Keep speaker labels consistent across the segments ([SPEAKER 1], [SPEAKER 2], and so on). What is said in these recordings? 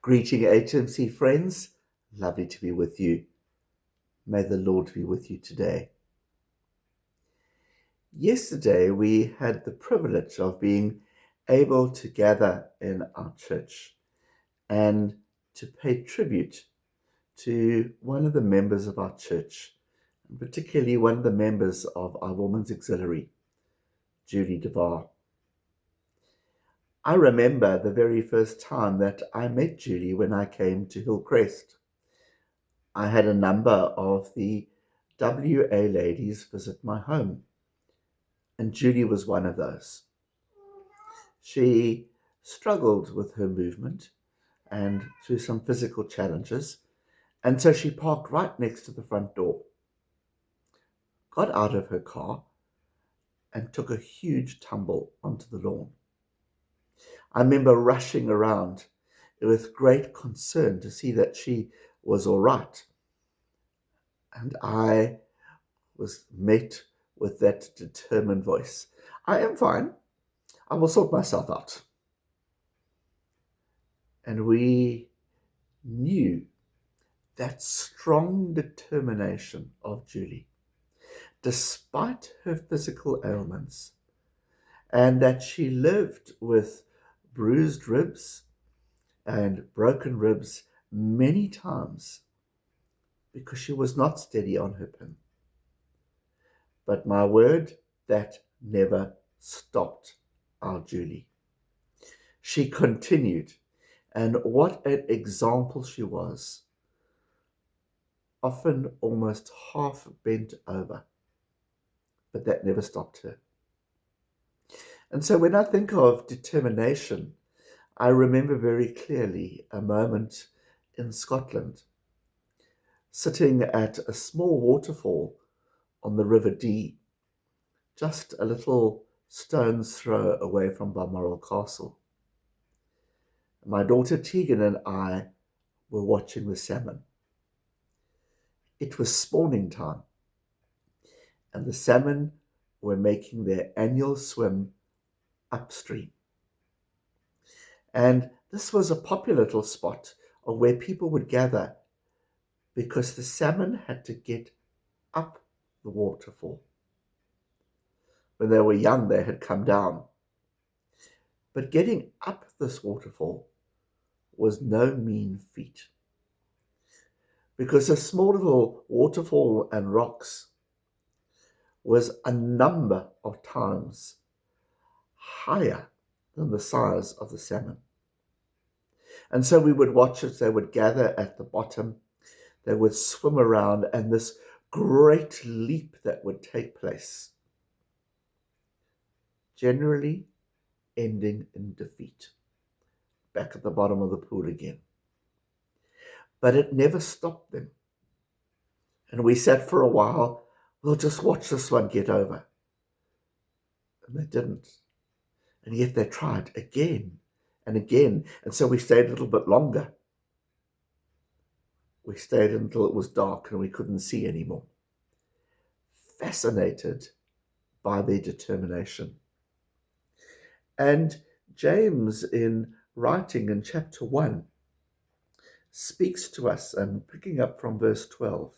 [SPEAKER 1] Greeting HMC friends, lovely to be with you. May the Lord be with you today. Yesterday we had the privilege of being able to gather in our church and to pay tribute to one of the members of our church, and particularly one of the members of our Women's Auxiliary, Julie DeVar. I remember the very first time that I met Julie when I came to Hillcrest. I had a number of the WA ladies visit my home, and Julie was one of those. She struggled with her movement and through some physical challenges, and so she parked right next to the front door, got out of her car, and took a huge tumble onto the lawn. I remember rushing around with great concern to see that she was all right. And I was met with that determined voice. I am fine. I will sort myself out. And we knew that strong determination of Julie, despite her physical ailments, and that she lived with bruised ribs and broken ribs many times because she was not steady on her pin. But my word, that never stopped our Julie. She continued, and what an example she was, often almost half bent over, but that never stopped her. And so when I think of determination, I remember very clearly a moment in Scotland, sitting at a small waterfall on the River Dee, just a little stone's throw away from Balmoral Castle. My daughter Tegan and I were watching the salmon. It was spawning time, and the salmon were making their annual swim upstream. And this was a popular little spot of where people would gather because the salmon had to get up the waterfall. When they were young, they had come down. But getting up this waterfall was no mean feat, because a small little waterfall and rocks was a number of times higher than the size of the salmon. And so we would watch as they would gather at the bottom, they would swim around, and this great leap that would take place, generally ending in defeat, back at the bottom of the pool again. But it never stopped them. And we sat for a while, we'll just watch this one get over. And they didn't. And yet they tried again and again. And so we stayed a little bit longer. We stayed until it was dark and we couldn't see anymore. Fascinated by their determination. And James, in writing in chapter 1, speaks to us, and picking up from verse 12,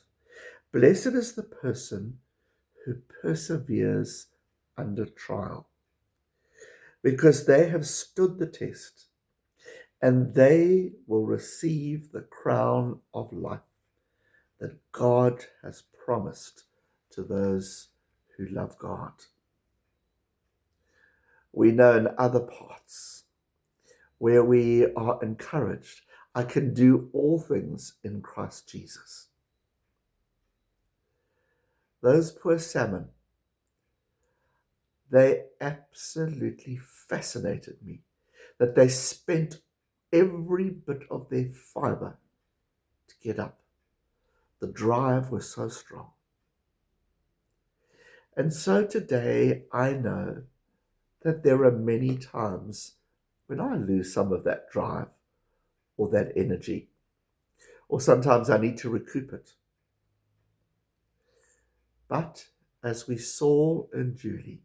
[SPEAKER 1] blessed is the person who perseveres under trial, because they have stood the test, and they will receive the crown of life that God has promised to those who love God. We know in other parts where we are encouraged, I can do all things in Christ Jesus. Those poor salmon, they absolutely fascinated me, that they spent every bit of their fiber to get up. The drive was so strong. And so today I know that there are many times when I lose some of that drive or that energy, or sometimes I need to recoup it. But as we saw in Julie,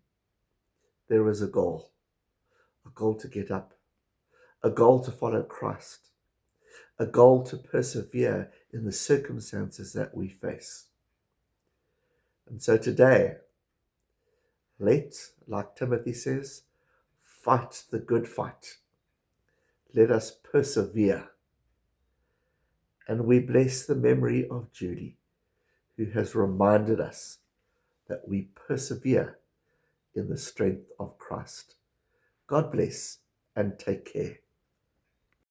[SPEAKER 1] there is a goal to get up, a goal to follow Christ, a goal to persevere in the circumstances that we face. And so today, like Timothy says, fight the good fight. Let us persevere. And we bless the memory of Judy, who has reminded us that we persevere in the strength of Christ. God bless and take care.